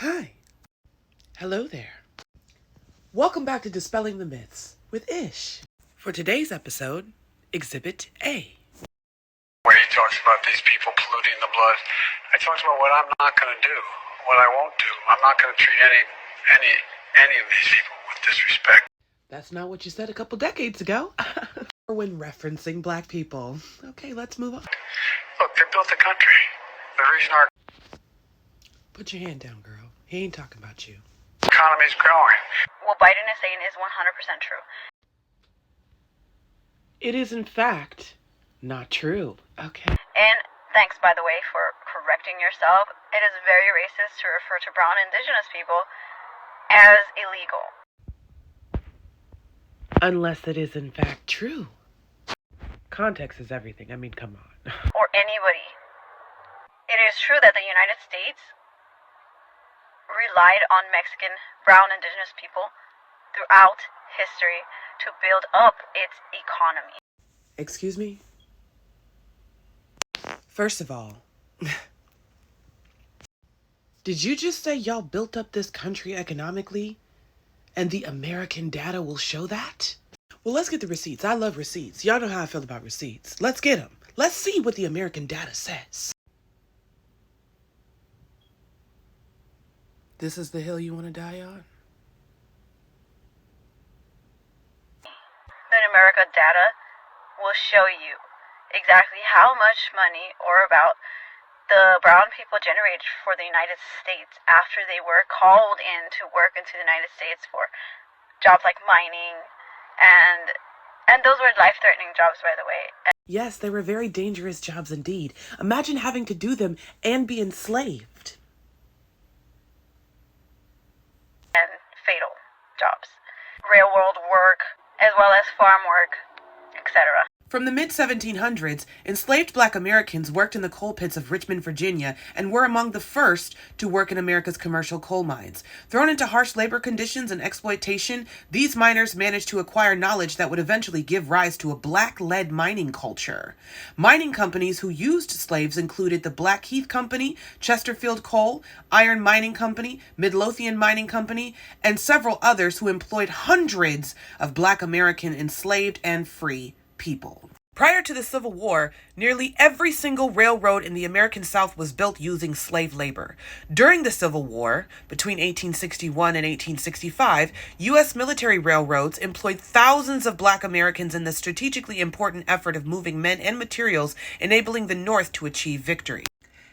Hi. Hello there. Welcome back to Dispelling the Myths with Ish. For today's episode, Exhibit A. Where he talks about these people polluting the blood. I talked about what I'm not going to do, what I won't do. I'm not going to treat any of these people with disrespect. That's not what you said a couple decades ago. When referencing black people. Okay, let's move on. Look, they built the country. The reason our Put your hand down, girl. He ain't talking about you. economy's growing. What Biden is saying is 100% true. It is, in fact, not true. Okay. And thanks, by the way, for correcting yourself. It is very racist to refer to brown indigenous people as illegal. Unless it is, in fact, true. Context is everything. I mean, come on. Or anybody. It is true that the United States relied on Mexican, brown indigenous people throughout history to build up its economy. Excuse me? First of all, did you just say y'all built up this country economically and the American data will show that? Well, let's get the receipts. I love receipts. Y'all know how I feel about receipts. Let's get them. Let's see what the American data says. This is the hill you want to die on? The America data will show you exactly how much money or about the brown people generated for the United States after they were called in to work into the United States for jobs like mining and those were life-threatening jobs, by the way. Yes, they were very dangerous jobs indeed. Imagine having to do them and be enslaved. And fatal jobs. Railroad work, as well as farm work, etc. From the mid-1700s, enslaved black Americans worked in the coal pits of Richmond, Virginia, and were among the first to work in America's commercial coal mines. Thrown into harsh labor conditions and exploitation, these miners managed to acquire knowledge that would eventually give rise to a black-led mining culture. Mining companies who used slaves included the Blackheath Company, Chesterfield Coal, Iron Mining Company, Midlothian Mining Company, and several others who employed hundreds of black American enslaved and free people. Prior to the Civil War, nearly every single railroad in the American South was built using slave labor. During the Civil War, between 1861 and 1865, U.S. military railroads employed thousands of black Americans in the strategically important effort of moving men and materials, enabling the North to achieve victory.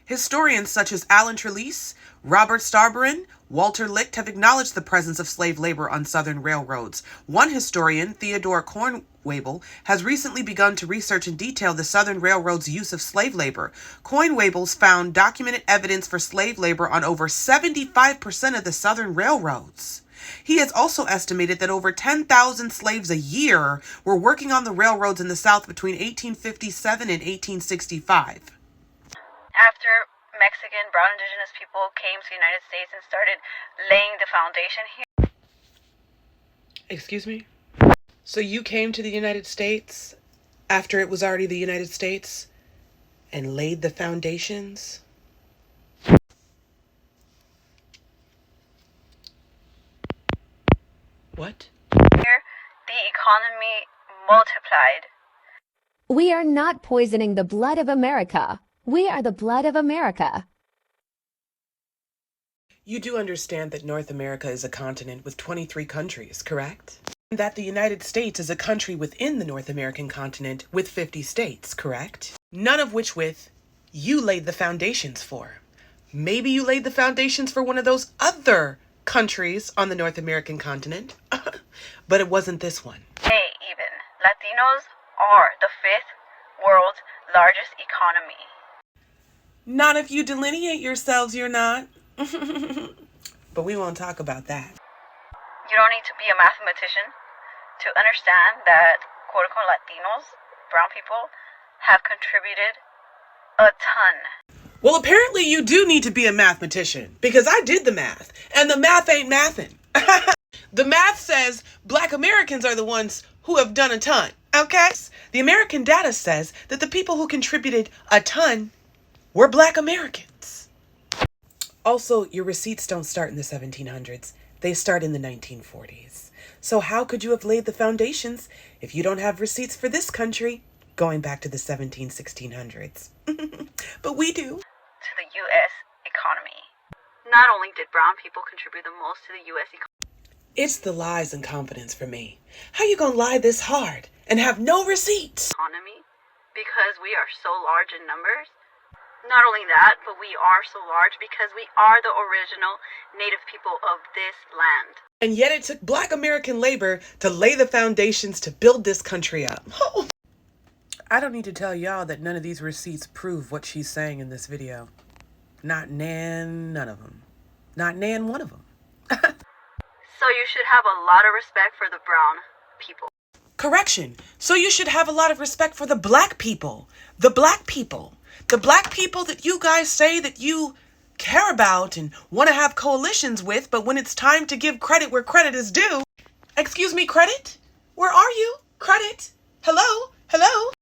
Historians such as Alan Trelease, Robert Starborin, Walter Licht have acknowledged the presence of slave labor on Southern railroads. One historian, Theodore Cornwable, has recently begun to research in detail the Southern Railroad's use of slave labor. Cornwable's found documented evidence for slave labor on over 75% of the Southern railroads. He has also estimated that over 10,000 slaves a year were working on the railroads in the South between 1857 and 1865. After Mexican, brown indigenous people came to the United States and started laying the foundation here. Excuse me? So you came to the United States after it was already the United States and laid the foundations? What? Here, the economy multiplied. We are not poisoning the blood of America. We are the blood of America. You do understand that North America is a continent with 23 countries, correct? And that the United States is a country within the North American continent with 50 states, correct? None of which you laid the foundations for. Maybe you laid the foundations for one of those other countries on the North American continent, but it wasn't this one. Hey, even Latinos are the fifth world's largest economy. Not if you delineate yourselves, you're not. But we won't talk about that. You don't need to be a mathematician to understand that quote-unquote Latinos, brown people, have contributed a ton. Well, apparently you do need to be a mathematician, because I did the math, and the math ain't mathin'. The math says black Americans are the ones who have done a ton, okay? The American data says that the people who contributed a ton were black Americans. Also, your receipts don't start in the 1700s. They start in the 1940s. So how could you have laid the foundations if you don't have receipts for this country going back to the 1600s? But we do. To the U.S. economy. Not only did brown people contribute the most to the U.S. It's the lies and confidence for me. How you gonna lie this hard and have no receipts? Economy, because we are so large in numbers. Not only that, but we are so large because we are the original native people of this land. And yet it took Black American labor to lay the foundations to build this country up. Oh. I don't need to tell y'all that none of these receipts prove what she's saying in this video. Not none of them. Not one of them. So you should have a lot of respect for the brown people. Correction. So you should have a lot of respect for the black people. The black people. The black people that you guys say that you care about and want to have coalitions with, but when it's time to give credit where credit is due. Excuse me, credit? Where are you? Credit? Hello? Hello?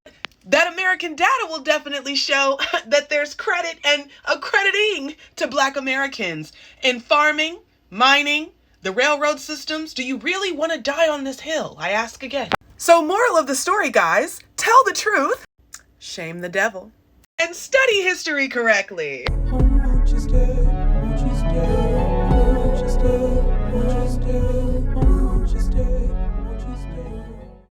That American data will definitely show that there's credit and accrediting to Black Americans in farming, mining, the railroad systems. Do you really want to die on this hill? I ask again. So moral of the story, guys, tell the truth, shame the devil, and study history correctly. How much is dead?